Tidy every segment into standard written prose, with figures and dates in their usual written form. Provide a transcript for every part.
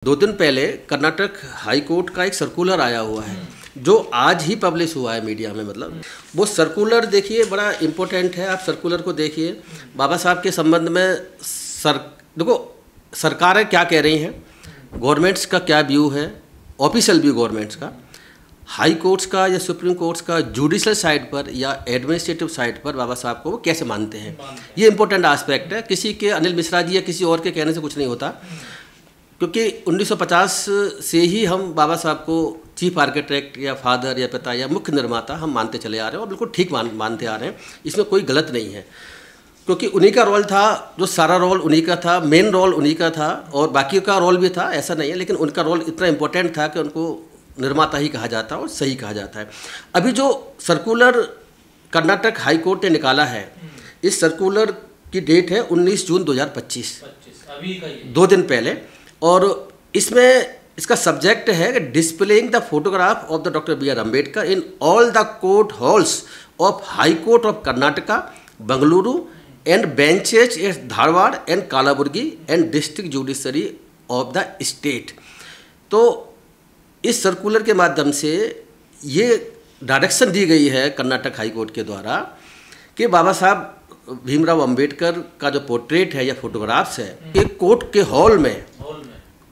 2 दिन पहले Karnataka high court का एक सर्कुलर आया हुआ है जो आज ही पब्लिश हुआ है मीडिया में। मतलब वो सर्कुलर देखिए बड़ा इम्पोर्टेंट है। आप सर्कुलर को देखिए, बाबा साहब के संबंध में देखो सरकारें क्या कह रही हैं, गवर्नमेंट्स का क्या व्यू है, ऑफिशियल व्यू गवर्नमेंट्स का, हाई कोर्ट्स का या सुप्रीम कोर्ट्स का जुडिशल साइड पर या एडमिनिस्ट्रेटिव साइड पर बाबा साहब को वो कैसे मानते हैं, ये इंपॉर्टेंट एस्पेक्ट है। किसी के अनिल मिश्रा जी या किसी और के कहने से कुछ नहीं होता, क्योंकि 1950 से ही हम बाबा साहब को चीफ आर्किटेक्ट या फादर या पिता या मुख्य निर्माता हम मानते चले आ रहे हैं और बिल्कुल ठीक मानते आ रहे हैं। इसमें कोई गलत नहीं है, क्योंकि उन्हीं का रोल था, जो सारा रोल उन्हीं का था, मेन रोल उन्हीं का था और बाकी का रोल भी था, ऐसा नहीं है, लेकिन उनका रोल इतना इम्पोर्टेंट था कि उनको निर्माता ही कहा जाता है और सही कहा जाता है। अभी जो सर्कुलर कर्नाटक हाई कोर्ट ने निकाला है, इस सर्कुलर की डेट है 19 जून 2025, अभी का ये 2 दिन पहले। और इसमें इसका सब्जेक्ट है कि displaying the photograph of the doctor B R Ambedkar in all the court halls of high court of Karnataka, Bengaluru and benches at Dharwad and Kalaburagi and district judiciary of the state. तो इस सर्कुलर के माध्यम से ये डायरेक्शन दी गई है कर्नाटक हाई कोर्ट के द्वारा कि बाबा साहब भीमराव अंबेडकर का जो पोर्ट्रेट है या फोटोग्राफ्स है, एक कोर्ट के हॉल में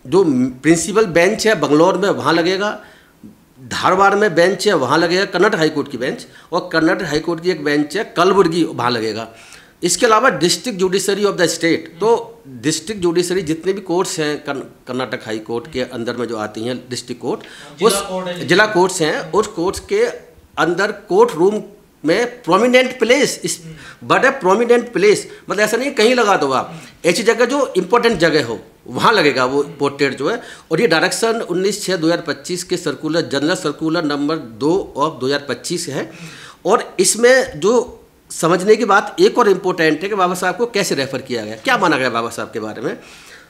जो प्रिंसिपल बेंच है बंगलौर में वहाँ लगेगा, धारवाड़ में बेंच है वहाँ लगेगा कर्नाटक हाई कोर्ट की बेंच, और कर्नाटक हाई कोर्ट की एक बेंच है कलबुर्गी वहाँ लगेगा। इसके अलावा district judiciary of the state, तो डिस्ट्रिक्ट जुडिशरी जितने भी कोर्ट्स हैं कर्नाटक हाई कोर्ट के अंदर में जो आती हैं डिस्ट्रिक्ट कोर्ट, उस जिला कोर्ट्स हैं, उस कोर्ट्स के अंदर कोर्ट रूम में प्रोमिनेंट प्लेस, इस बड़े प्रोमिनेंट प्लेस, मतलब ऐसा नहीं कहीं लगा दो आप, ऐसी जगह जो इंपॉर्टेंट जगह हो वहाँ लगेगा वो पोर्ट्रेट जो है। और ये डायरेक्शन 19/6/2025 के circular general circular number 2 of 2025 है। और इसमें जो समझने की बात एक और इम्पोर्टेंट है कि बाबा साहब को कैसे रेफर किया गया, क्या माना गया बाबा साहब के बारे में।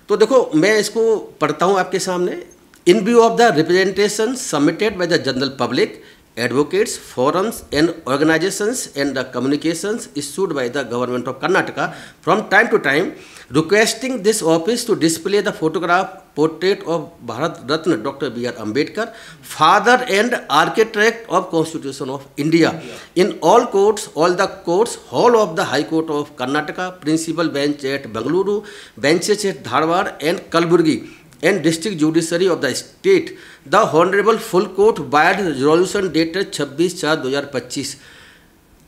तो देखो मैं इसको पढ़ता हूँ आपके सामने। इन view of the representation submitted by the general public, advocates, forums and organizations and the communications issued by the government of Karnataka from time to time requesting this office to display the photograph portrait of Bharat Ratna Dr. B.R. Ambedkar, father and architect of Constitution of India, in all courts, all the courts, whole of the High Court of Karnataka, principal bench at Bengaluru, benches at Dharwad and Kalburgi, and district judiciary of the state. The Honorable Full Court by resolution dated 26/4/2025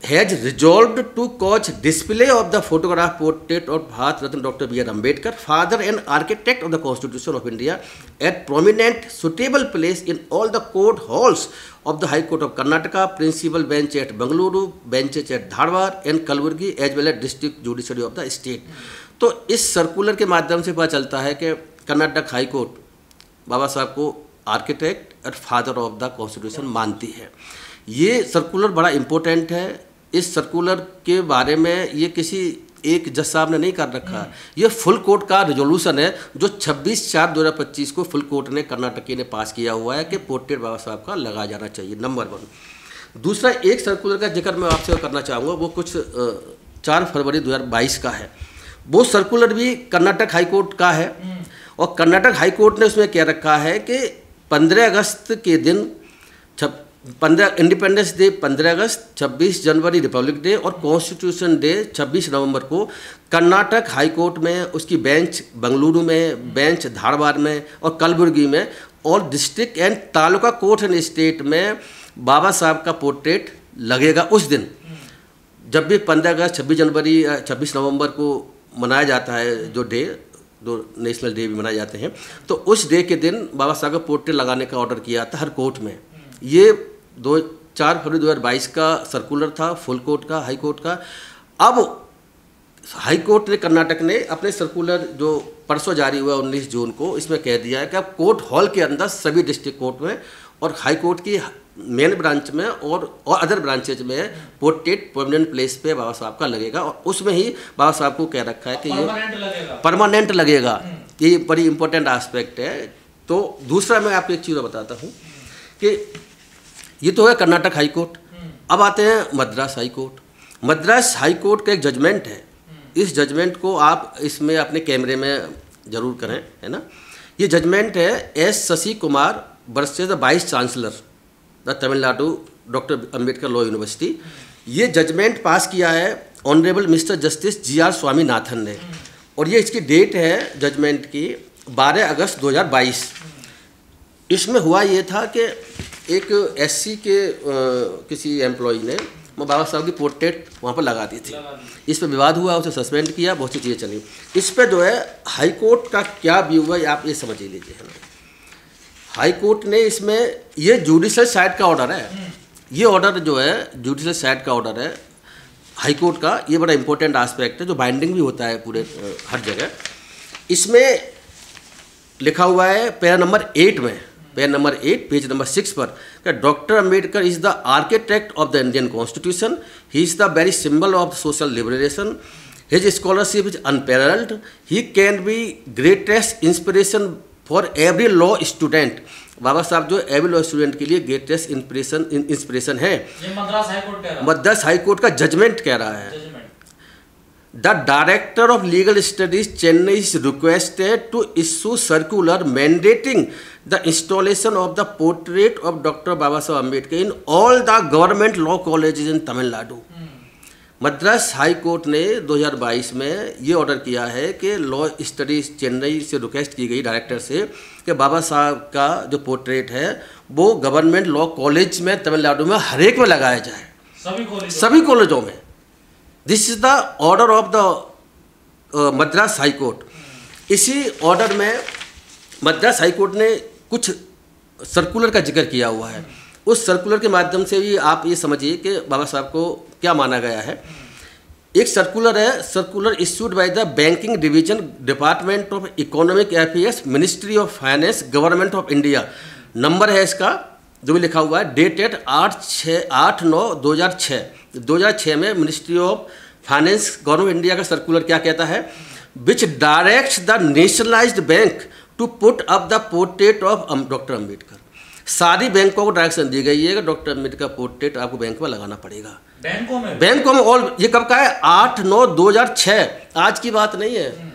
has resolved to cause display of the photograph portrait of Bharat Ratna Dr. B.R. Ambedkar, father and architect of the Constitution of India, at prominent suitable place in all the court halls of the High Court of Karnataka, principal bench at Bengaluru, benches at Dharwad and Kalburgi, as well as district judiciary of the state. तो इस circular के माध्यम से पता चलता है कि Karnataka high court बाबा साहब को आर्किटेक्ट और फादर ऑफ द कॉन्स्टिट्यूशन मानती है। ये सर्कुलर बड़ा इम्पोर्टेंट है। इस सर्कुलर के बारे में ये किसी एक जज साहब ने नहीं कर रखा, ये फुल कोर्ट का रिजोल्यूशन है जो 26/4/2025 को फुल कोर्ट ने कर्नाटक ने पास किया हुआ है कि पोर्ट्रेट बाबा साहब का लगाया जाना चाहिए, नंबर 1। दूसरा एक सर्कुलर का जिक्र मैं आपसे करना चाहूँगा, वो कुछ 4 फरवरी 2022 का है। वो सर्कुलर भी कर्नाटक हाई कोर्ट का है और कर्नाटक हाई कोर्ट ने उसमें कह रखा है कि 15 अगस्त के दिन 15 इंडिपेंडेंस डे 15 अगस्त, 26 जनवरी रिपब्लिक डे और कॉन्स्टिट्यूशन डे 26 नवंबर को कर्नाटक हाई कोर्ट में उसकी बेंच बंगलुरु में, बेंच धारवाड़ में और कलबुर्गी में और district and taluka court and state में बाबा साहब का पोर्ट्रेट लगेगा उस दिन। जब भी 15 अगस्त, 26 जनवरी, 26 नवंबर को मनाया जाता है जो डे, दो नेशनल डे भी मनाए जाते हैं, तो उस डे के दिन बाबा साहब का पोर्ट्रेट लगाने का ऑर्डर किया था हर कोर्ट में। ये 4 फरवरी 2022 का सर्कुलर था फुल कोर्ट का, हाई कोर्ट का। अब हाई कोर्ट ने कर्नाटक ने अपने सर्कुलर जो परसों जारी हुआ 19 जून को, इसमें कह दिया है कि अब कोर्ट हॉल के अंदर सभी डिस्ट्रिक्ट कोर्ट में और हाई कोर्ट की मेन ब्रांच में और अदर ब्रांचेज में पोर्ट्रेट परमानेंट प्लेस पे बाबा साहब का लगेगा और उसमें ही बाबा साहब को कह रखा है कि ये परमानेंट लगेगा। ये बड़ी इंपॉर्टेंट एस्पेक्ट है। तो दूसरा मैं आपको एक चीज़ बताता हूँ कि ये तो है कर्नाटक हाई कोर्ट। अब आते हैं Madras high court. Madras high court का एक जजमेंट है, इस जजमेंट को आप इसमें अपने कैमरे में ज़रूर करें, है ना। ये जजमेंट है S Shashi Kumar versus the vice chancellor the Tamil Nadu doctor Ambedkar law university. ये जजमेंट पास किया है honourable mister justice G.R.. Swaminathan ने, और ये इसकी डेट है जजमेंट की 12 अगस्त 2022। इसमें हुआ ये था कि एक एससी के किसी एम्प्लॉई ने बाबा साहब की पोर्ट्रेट वहाँ पर लगा दी थी। इस पर विवाद हुआ, उसे सस्पेंड किया, बहुत सी चीज़ें चली। इस पर जो है हाई कोर्ट का क्या व्यू है आप ये समझ ही लीजिए। है ना, हाई कोर्ट ने इसमें, ये जुडिशल साइड का ऑर्डर है, ये ऑर्डर जो है जुडिशल साइड का ऑर्डर है हाई कोर्ट का। ये बड़ा इंपॉर्टेंट एस्पेक्ट है जो बाइंडिंग भी होता है पूरे हर जगह। इसमें लिखा हुआ है पैरा नंबर 8 में, पैरा नंबर 8 पेज नंबर 6 पर, doctor Ambedkar is the architect of the Indian constitution, he is the very symbol of social liberation, his scholarship is unparalleled, he can be greatest inspiration for every law student. Baba Saheb जो every law student के लिए greatest inspiration है। ये Madras high court कह रहा है, Madras high court का judgment कह रहा है। The director of legal studies Chennai is requested to issue circular mandating the installation of the portrait of doctor Baba Saheb Ambedkar in all the government law colleges in Tamil Nadu. Madras high court ने 2022 में ये ऑर्डर किया है कि लॉ स्टडीज चेन्नई से रिक्वेस्ट की गई director से कि बाबा साहब का जो पोर्ट्रेट है वो गवर्नमेंट लॉ कॉलेज में तमिलनाडु में हर एक में लगाया जाए, सभी कॉलेजों में। This is the order of the Madras high court. इसी ऑर्डर में मद्रास हाई कोर्ट ने कुछ सर्कुलर का जिक्र किया हुआ है। उस सर्कुलर के माध्यम से भी आप ये समझिए कि बाबा साहब को क्या माना गया है। एक सर्कुलर है, circular issued by the banking division department of economic affairs ministry of finance government of India. Number है इसका जो भी लिखा हुआ है, डेटेड 8/9/2006 में ministry of finance government India का सर्कुलर क्या कहता है, which directs the nationalised bank to put up the portrait of doctor Ambedkar. सारी बैंकों को डायरेक्शन दी गई है कि डॉक्टर अम्बेडकर का पोर्ट्रेट आपको बैंक में लगाना पड़ेगा। बैंकों में और ये कब का है, 8/9/2006, आज की बात नहीं है।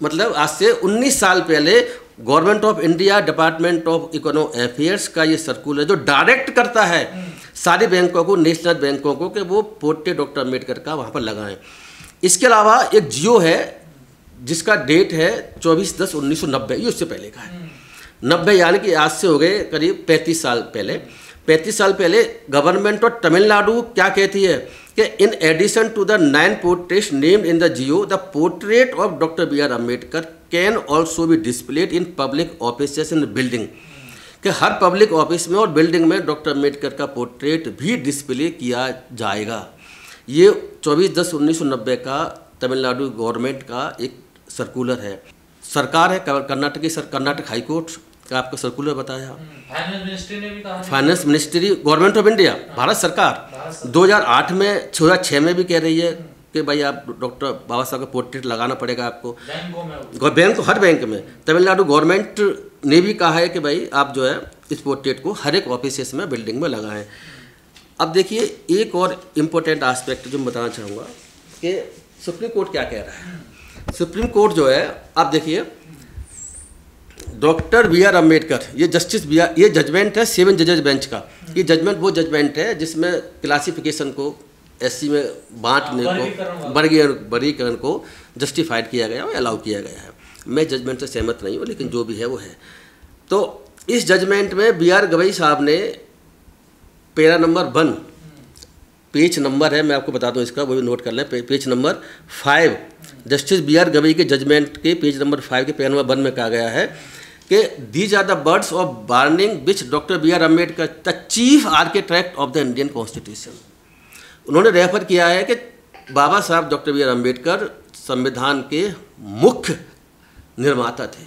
मतलब आज से 19 साल पहले government of India department of economic affairs का ये सर्कुलर जो डायरेक्ट करता है सारी बैंकों को, नेशनल बैंकों को, कि वो पोर्ट्रेट डॉक्टर अम्बेडकर का वहाँ पर लगाएं। इसके अलावा एक जियो है जिसका डेट है 24/10/1990, ये उससे पहले का है। 90 यानी कि आज से हो गए करीब 35 साल पहले। 35 साल पहले गवर्नमेंट ऑफ तमिलनाडु क्या कहती है कि in addition to the 9 portraits named in the GO, the portrait of doctor B R Ambedkar can also be displayed in public offices in building, कि हर पब्लिक ऑफिस में और बिल्डिंग में डॉक्टर अम्बेडकर का पोर्ट्रेट भी डिस्प्ले किया जाएगा। ये 24/10/1990 का तमिलनाडु गवर्नमेंट का एक सर्कुलर है। सरकार है कर्नाटक की, कर्नाटक हाई कोर्ट का आपका सर्कुलर बताया। फाइनेंस मिनिस्ट्री ने भी कहा, finance ministry government of India Bharat सरकार 2008 में 2006 में भी कह रही है कि भाई आप डॉक्टर बाबा साहब का पोर्ट्रेट लगाना पड़ेगा आपको बैंक, हर बैंक में। तमिलनाडु गवर्नमेंट ने भी कहा है कि भाई आप जो है इस पोर्ट्रेट को हर एक ऑफिस में, बिल्डिंग में लगाएं। अब देखिए एक और इम्पोर्टेंट एस्पेक्ट जो मैं बताना चाहूँगा कि सुप्रीम कोर्ट क्या कह रहा है। सुप्रीम कोर्ट जो है, आप देखिए डॉक्टर बी आर अम्बेडकर, ये जस्टिस बी आर, ये जजमेंट है 7 जजेज बेंच का। ये जजमेंट वो जजमेंट है जिसमें क्लासिफिकेशन को एससी में बांटने को, वर्गीकरण को जस्टिफाइड किया गया और अलाउ किया गया है। मैं जजमेंट से सहमत नहीं हूँ, लेकिन जो भी है वो है। तो इस जजमेंट में बी आर गवई साहब ने पैरा नंबर 1, पेज नंबर है, मैं आपको बता दूं इसका, वो भी नोट कर लें, page number 5, justice B R Gavai के जजमेंट के पेज नंबर 5 के पैरा नंबर 1 में कहा गया है कि these are the words of warning which doctor B R Ambedkar the chief architect of the Indian constitution. उन्होंने रेफर किया है कि बाबा साहब डॉक्टर बी आर अम्बेडकर संविधान के मुख्य निर्माता थे,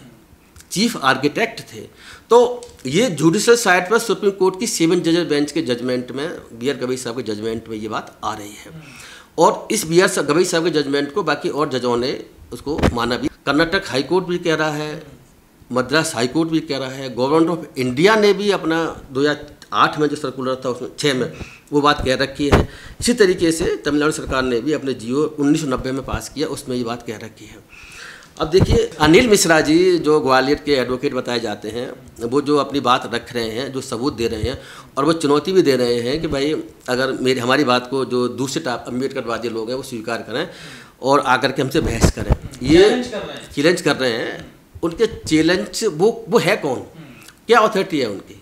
चीफ आर्किटेक्ट थे। तो ये जुडिशल साइड पर सुप्रीम कोर्ट की 7 जजेज बेंच के जजमेंट में, बी आर गवई साहब के जजमेंट में ये बात आ रही है। और इस बी आर गवई साहब के जजमेंट को बाकी और जजों ने उसको माना भी। कर्नाटक हाई कोर्ट भी कह रहा है, मद्रास हाई कोर्ट भी कह रहा है, गवर्नमेंट ऑफ इंडिया ने भी अपना 2008 में जो सर्कुलर था उसमें 6 में वो बात कह रखी है। इसी तरीके से तमिलनाडु सरकार ने भी अपने जियो 1990 में पास किया, उसमें ये बात कह रखी है। अब देखिए, अनिल मिश्रा जी जो ग्वालियर के एडवोकेट बताए जाते हैं, वो जो अपनी बात रख रहे हैं, जो सबूत दे रहे हैं और वो चुनौती भी दे रहे हैं कि भाई अगर हमारी बात को जो दूसरे अम्बेडकरवादी लोग हैं वो स्वीकार करें और आकर के हमसे बहस करें, ये चैलेंज कर रहे हैं। उनके चैलेंज वो है कौन, क्या अथॉरिटी है उनकी?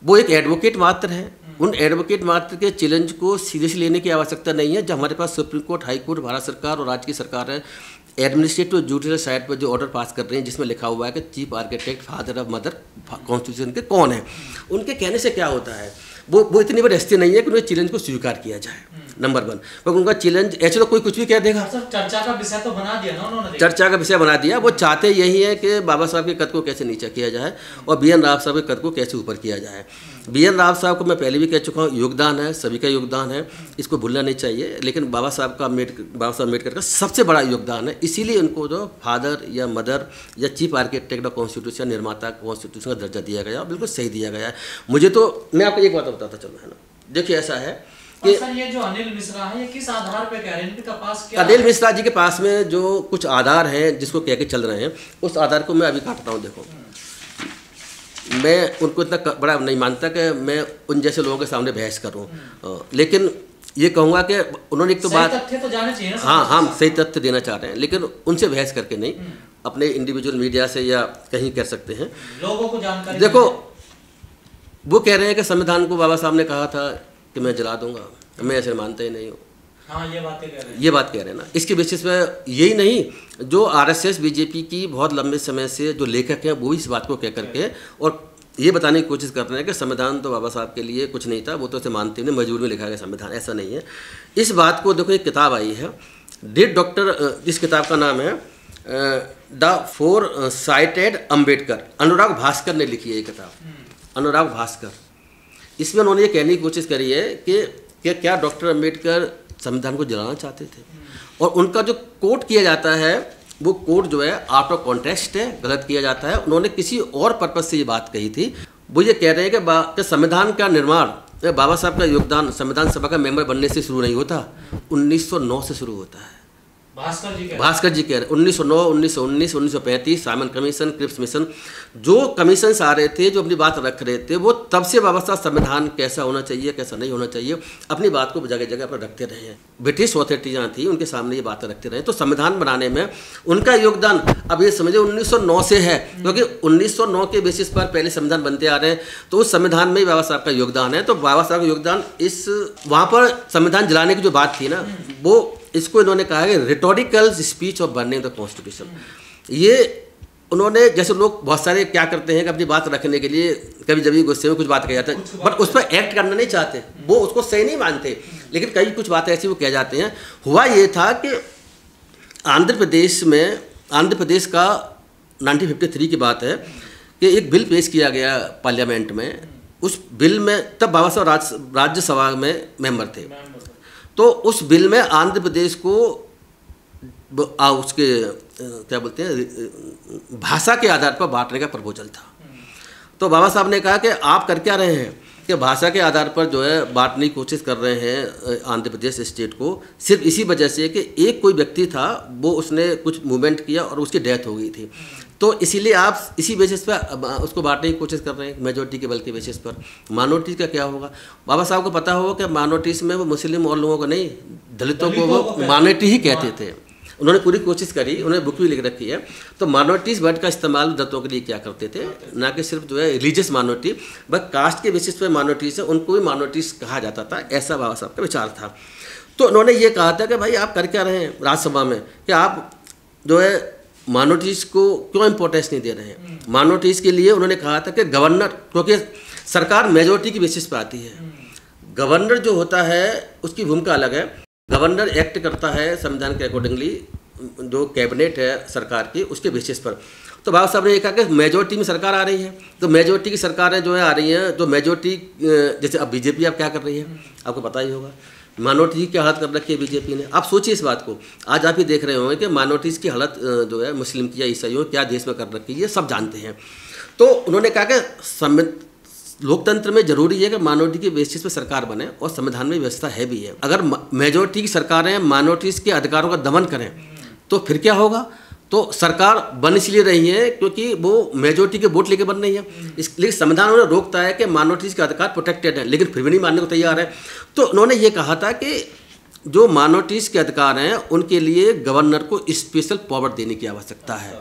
वो एक एडवोकेट मात्र है। उन एडवोकेट मात्र के चैलेंज को सीरियसली लेने की आवश्यकता नहीं है। जब हमारे पास supreme court, high court, Bharat सरकार और राज्य की सरकार है एडमिनिस्ट्रेटिव जुडिशल साइड पर जो ऑर्डर पास कर रहे हैं जिसमें लिखा हुआ है कि chief architect, father of mother constitution के कौन है, उनके कहने से क्या होता है? वो इतनी बड़ी हस्ती नहीं है कि उनके चैलेंज को स्वीकार किया जाए, नंबर 1। क्योंकि उनका चैलेंज ऐसे तो कोई कुछ भी कह देगा। चर्चा का विषय तो बना दिया ना उन्होंने, चर्चा का विषय बना दिया। वो चाहते यही है कि बाबा साहब के कद को कैसे नीचा किया जाए और BN राव साहब के कद को कैसे ऊपर किया जाए। BN राव साहब को मैं पहले भी कह चुका हूँ, योगदान है, सभी का योगदान है, इसको भूलना नहीं चाहिए। लेकिन बाबा साहब अम्बेडकर का सबसे बड़ा योगदान है, इसीलिए उनको जो फादर या मदर या चीफ आर्किटेक्ट ऑफ कॉन्स्टिट्यूशन, निर्माता कॉन्स्टिट्यूशन का दर्जा दिया गया, बिल्कुल सही दिया गया है। मुझे तो, मैं आपको एक बात बताता चलूँ, है ना, देखिए ऐसा है कि सर ये जो अनिल मिश्रा है ये किस आधार पे कह रहे हैं? इनके पास क्या अनिल मिश्रा जी के पास में जो कुछ आधार हैं जिसको कह के चल रहे हैं, उस आधार को मैं अभी काटता हूँ। देखो, मैं उनको इतना बड़ा नहीं मानता कि मैं उन जैसे लोगों के सामने बहस करूँ, लेकिन ये कहूँगा कि उन्होंने एक तो बात, तथ्य तो जाने चाहिए ना। हाँ, हम सही तथ्य देना चाह रहे हैं, लेकिन उनसे बहस करके नहीं, अपने इंडिविजुअल मीडिया से या कहीं कर सकते हैं, लोगों को जानकारी। देखो, वो कह रहे हैं कि संविधान को बाबा साहब ने कहा था कि मैं जला दूंगा, मैं ऐसे मानता ही नहीं हूँ। हाँ, ये बात कह रहे हैं ना। इसके बेसिस पे यही नहीं, जो RSS BJP की बहुत लंबे समय से जो लेखक हैं वो इस बात को कह करके और ये बताने की कोशिश कर रहे हैं कि संविधान तो बाबा साहब के लिए कुछ नहीं था, वो तो उसे मानते नहीं, मजबूर में लिखा गया संविधान, ऐसा नहीं है। इस बात को देखो, एक किताब आई है, डिड डॉक्टर, इस किताब का नाम है द 4 साइटेड अम्बेडकर, अनुराग भास्कर ने लिखी है ये किताब, अनुराग भास्कर। इसमें उन्होंने ये कहने की कोशिश करी है कि क्या डॉक्टर अम्बेडकर संविधान को जलाना चाहते थे, और उनका जो कोट किया जाता है वो कोट जो है आउट ऑफ कॉन्टेक्स्ट है, गलत किया जाता है। उन्होंने किसी और पर्पज से ये बात कही थी। वो ये कह रहे हैं कि संविधान का निर्माण, बाबा साहब का योगदान संविधान सभा का मेंबर बनने से शुरू नहीं होता, 1909 से शुरू होता है। भास्कर जी कह रहे 1909, 1919, 1935, साइमन कमीशन, क्रिप्स मिशन, जो कमीशंस आ रहे थे, जो अपनी बात रख रहे थे, वो तब से बाबा साहब संविधान कैसा होना चाहिए, कैसा नहीं होना चाहिए, अपनी बात को जगह जगह पर रखते रहे हैं। ब्रिटिश अथॉरिटी जहाँ थी उनके सामने ये बातें रखते रहे, तो संविधान बनाने में उनका योगदान अब ये समझे 1909 से है, क्योंकि 1909 के बेसिस पर पहले संविधान बनते आ रहे हैं, तो उस संविधान में ही बाबा साहब का योगदान है। तो बाबा साहब का योगदान इस वहाँ पर संविधान जलाने की जो बात थी ना, वो इसको इन्होंने कहा है rhetorical speech of burning the constitution. ये उन्होंने, जैसे लोग बहुत सारे क्या करते हैं कि अपनी बात रखने के लिए कभी जब गुस्से में कुछ बात कह जाते हैं, बट उस पर एक्ट करना नहीं चाहते, वो उसको सही नहीं मानते, लेकिन कई कुछ बातें ऐसी वो कह जाते हैं। हुआ ये था कि आंध्र प्रदेश का 1953 की बात है कि एक बिल पेश किया गया पार्लियामेंट में। उस बिल में तब बाबा साहब राज्यसभा में मेंबर थे, तो उस बिल में आंध्र प्रदेश को उसके क्या बोलते हैं भाषा के आधार पर बांटने का प्रपोजल था। तो बाबा साहब ने कहा कि आप कर क्या रहे हैं कि भाषा के आधार पर जो है बांटने की कोशिश कर रहे हैं आंध्र प्रदेश स्टेट को, सिर्फ इसी वजह से कि एक कोई व्यक्ति था, वो उसने कुछ मूवमेंट किया और उसकी डेथ हो गई थी, तो इसीलिए आप इसी बेसिस पर उसको बांटने की कोशिश कर रहे हैं, मेजोरिटी के बल के बेसिस पर। माइनॉरिटीज़ का क्या होगा? बाबा साहब को पता होगा कि माइनॉरिटीज़ में वो मुस्लिम और लोगों को नहीं, दलितों को वो माइनॉरिटी ही कहते थे। उन्होंने पूरी कोशिश करी, उन्होंने बुक भी लिख रखी है। तो माइनॉरिटीज़ वर्ड का इस्तेमाल दलितों के लिए क्या करते थे, ना कि सिर्फ जो है रिलीजियस माइनॉरिटी, बट कास्ट के बेसिस पर माइनॉरिटीज़ है, उनको भी माइनॉरिटीज़ कहा जाता था, ऐसा बाबा साहब का विचार था। तो उन्होंने ये कहा था कि भाई आप कर क्या रहे हैं राज्यसभा में, कि आप जो है माइनॉरिटीज़ को क्यों इम्पोर्टेंस नहीं दे रहे हैं। माइनॉरिटीज़ के लिए उन्होंने कहा था कि गवर्नर, क्योंकि सरकार मेजोरिटी की बेसिस पर आती है, गवर्नर जो होता है उसकी भूमिका अलग है। गवर्नर एक्ट करता है संविधान के अकॉर्डिंगली, जो कैबिनेट है सरकार की उसके बेसिस पर। तो बाबा साहब ने ये कहा कि मेजोरिटी में सरकार आ रही है, तो मेजोरिटी की सरकारें जो है आ रही हैं, तो मेजोरिटी जैसे अब बीजेपी अब क्या कर रही है, आपको पता ही होगा, माइनॉरिटी की क्या हालत कर रखी है बीजेपी ने। आप सोचिए इस बात को, आज आप ही देख रहे होंगे कि माइनॉरिटीज़ की हालत जो है मुस्लिम की या ईसाइयों क्या देश में कर रखी है, ये सब जानते हैं। तो उन्होंने कहा कि लोकतंत्र में जरूरी है कि माइनॉरिटी के बेसिस पे सरकार बने, और संविधान में व्यवस्था है भी है। अगर मेजोरिटी की सरकारें माइनॉरिटीज़ के अधिकारों का दमन करें तो फिर क्या होगा, तो सरकार बन इसलिए रही है क्योंकि वो मेजोरिटी के वोट लेके बन रही है, इसलिए संविधान उन्हें रोकता है कि माइनॉरिटीज़ के अधिकार प्रोटेक्टेड हैं, लेकिन फिर भी नहीं मानने को तैयार है। तो उन्होंने ये कहा था कि जो माइनॉरिटीज़ के अधिकार हैं उनके लिए गवर्नर को स्पेशल पावर देने की आवश्यकता है।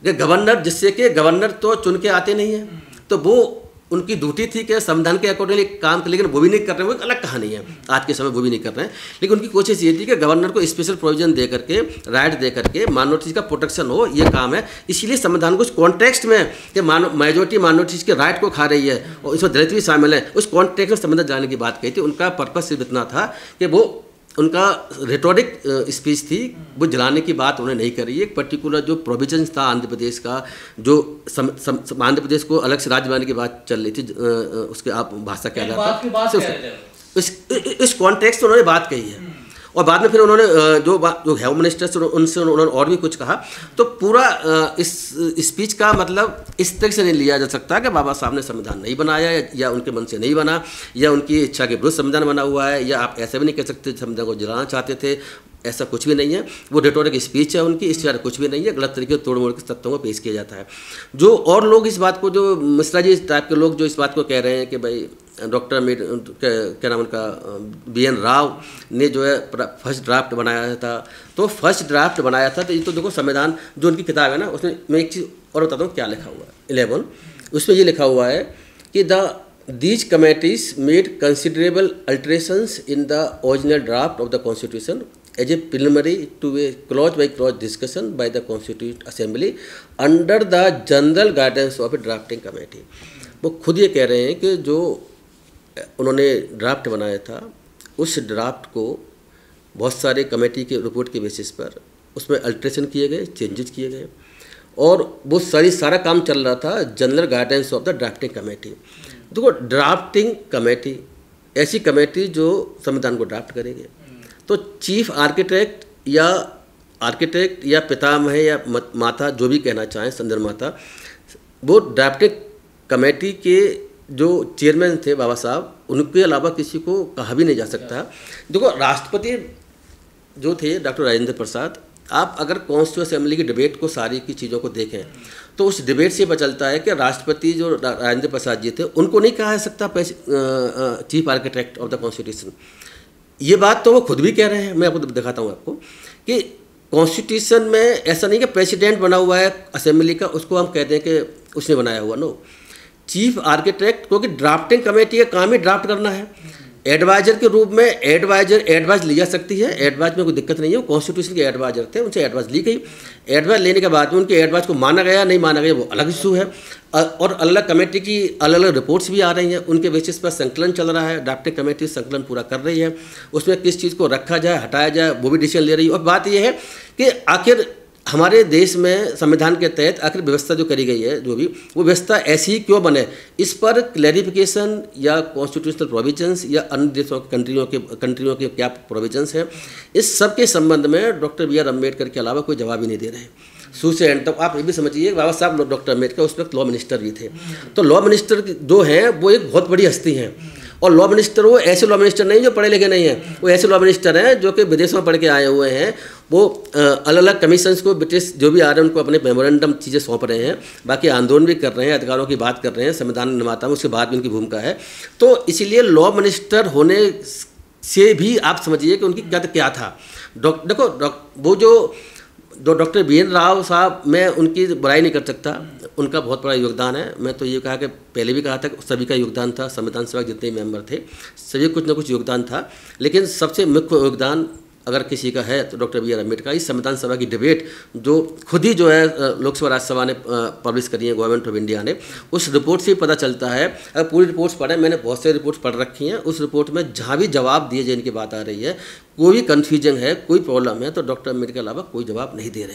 कि गवर्नर, जिससे कि गवर्नर तो चुन के आते नहीं हैं, तो वो उनकी ड्यूटी थी कि संविधान के अकॉर्डिंगली काम कर, लेकिन वो भी नहीं कर रहे हैं, वो एक अलग कहानी है। आज के समय वो भी नहीं कर रहे हैं, लेकिन उनकी कोशिश ये थी कि गवर्नर को स्पेशल प्रोविजन दे करके, राइट दे करके माइनॉरिटीज़ का प्रोटेक्शन हो, ये काम है। इसीलिए संविधान को उस कॉन्टेक्स्ट में कि मेजोरिटी माइनॉरिटीज़ के राइट को खा रही है और इसमें दलित भी शामिल है, उस कॉन्टेक्स्ट में संविधान जाने की बात कही थी। उनका पर्पस सिर्फ इतना था कि वो उनका रेटोरिक स्पीच थी, वो जलाने की बात उन्होंने नहीं करी। एक पर्टिकुलर जो प्रोविजंस था आंध्र प्रदेश का, जो आंध्र प्रदेश को अलग से राज्य बनाने की बात चल रही थी, उसके आप भाषा क्या जाता है, इस कॉन्टेक्स्ट में उन्होंने बात कही है। और बाद में फिर उन्होंने जो होम मिनिस्टर्स उनसे उन्होंने और भी कुछ कहा। तो पूरा इस स्पीच का मतलब इस तरह से नहीं लिया जा सकता कि बाबा साहब ने संविधान नहीं बनाया या उनके मन से नहीं बना या उनकी इच्छा के विरुद्ध संविधान बना हुआ है, या आप ऐसा भी नहीं कह सकते संविधान को जलाना चाहते थे, ऐसा कुछ भी नहीं है। वो रेटोरिक स्पीच है उनकी, इस तरह कुछ भी नहीं है। गलत तरीके से तोड़ मोड़ के तथ्यों को पेश किया जाता है। जो और लोग इस बात को, जो मिश्रा जी टाइप के लोग जो इस बात को कह रहे हैं कि भाई डॉक्टर क्या नाम उनका BN राव ने जो है फर्स्ट ड्राफ्ट बनाया था, तो फर्स्ट ड्राफ्ट बनाया था। तो ये तो देखो संविधान जो उनकी किताब है ना, उसमें मैं एक चीज़ और बताता हूँ क्या लिखा हुआ है। 11 उसमें ये लिखा हुआ है कि these committees made considerable alterations in the original draft of the Constitution as a preliminary to a clause-by-clause discussion by the Constituent Assembly under the general guidance of a drafting committee। वो खुद ये कह रहे हैं कि जो उन्होंने draft बनाया था, उस ड्राफ्ट को बहुत सारे कमेटी के रिपोर्ट के बेसिस पर उसमें अल्ट्रेशन किए गए, चेंजेस किए गए, और वो सारा काम चल रहा था general guidance of the drafting committee. देखो, ड्राफ्टिंग कमेटी ऐसी कमेटी जो संविधान को ड्राफ्ट करेगी, तो चीफ आर्किटेक्ट या पितामह या माता, जो भी कहना चाहें, संदर्भ माता, वो ड्राफ्टिंग कमेटी के जो चेयरमैन थे बाबा साहब, उनके अलावा किसी को कहा भी नहीं जा सकता। देखो, राष्ट्रपति जो थे डॉक्टर राजेंद्र प्रसाद, आप अगर कॉन्स्टिट्यूएंट असेंबली की डिबेट को, सारी की चीज़ों को देखें, तो उस डिबेट से पता चलता है कि राष्ट्रपति जो राजेंद्र प्रसाद जी थे, उनको नहीं कहा जा सकता chief architect of the constitution. ये बात तो वो खुद भी कह रहे हैं। मैं आपको दिखाता हूँ आपको कि कॉन्स्टिट्यूशन में ऐसा नहीं कि प्रेसिडेंट बना हुआ है असेंबली का, उसको हम कहते हैं कि उसने बनाया हुआ। नो, चीफ आर्किटेक्ट, क्योंकि ड्राफ्टिंग कमेटी का काम ही ड्राफ्ट करना है। एडवाइजर के रूप में एडवाइज ली जा सकती है, एडवाइज में कोई दिक्कत नहीं है। वो कॉन्स्टिट्यूशन के एडवाइजर थे, उनसे एडवाइज ली गई। एडवाइज लेने के बाद में उनके एडवाइज को माना गया नहीं माना गया, वो अलग इशू है। और अलग कमेटी की अलग अलग रिपोर्ट्स भी आ रही हैं, उनके बेसिस पर संकलन चल रहा है। ड्राफ्टिंग कमेटी संकलन पूरा कर रही है, उसमें किस चीज़ को रखा जाए, हटाया जाए, वो भी डिसीजन ले रही है। और बात यह है कि आखिर हमारे देश में संविधान के तहत आखिर व्यवस्था जो करी गई है, जो भी वो व्यवस्था ऐसी ही क्यों बने, इस पर क्लैरिफिकेशन या कॉन्स्टिट्यूशनल प्रोविजंस या अन्य देशों कंट्रियों के क्या प्रोविजंस हैं, इस सब के संबंध में डॉक्टर BR अम्बेडकर के अलावा कोई जवाब ही नहीं दे रहे हैं शुरू से एंड तक। आप ये भी समझिए, बाबा साहब डॉक्टर अम्बेडकर उस वक्त लॉ मिनिस्टर भी थे। तो लॉ मिनिस्टर जो हैं वो एक बहुत बड़ी हस्ती हैं, और लॉ मिनिस्टर वो ऐसे लॉ मिनिस्टर नहीं जो पढ़े लिखे नहीं हैं, वो ऐसे लॉ मिनिस्टर हैं जो कि विदेशों में पढ़ के आए हुए हैं। वो अलग अलग कमीशंस को, ब्रिटिश जो भी आ रहे हैं उनको अपने मेमोरेंडम चीज़ें सौंप रहे हैं, बाकी आंदोलन भी कर रहे हैं, अधिकारों की बात कर रहे हैं, संविधान निर्माता में उसके बाद भी उनकी भूमिका है। तो इसीलिए लॉ मिनिस्टर होने से भी आप समझिए कि उनकी क्या था। देखो, वो जो डॉक्टर BN राव साहब, मैं उनकी बुराई नहीं कर सकता, उनका बहुत बड़ा योगदान है। मैं तो ये कहा कि पहले भी कहा था कि सभी का योगदान था, संविधान सभा के जितने मेंबर थे सभी कुछ ना कुछ योगदान था, लेकिन सबसे मुख्य योगदान अगर किसी का है तो डॉक्टर BR अम्बेडकर। इस संविधान सभा की डिबेट जो खुद ही जो है लोकसभा राज्यसभा ने पब्लिश करी है, गवर्नमेंट ऑफ इंडिया ने, उस रिपोर्ट से पता चलता है। अगर पूरी रिपोर्ट्स पढ़ें, मैंने बहुत सारी रिपोर्ट्स पढ़ रखी हैं, उस रिपोर्ट में जहाँ भी जवाब दिए जिनकी बात आ रही है, कोई भी कन्फ्यूजन है, कोई प्रॉब्लम है, तो डॉक्टर अम्बेडकर के अलावा कोई जवाब नहीं दे रहे हैं।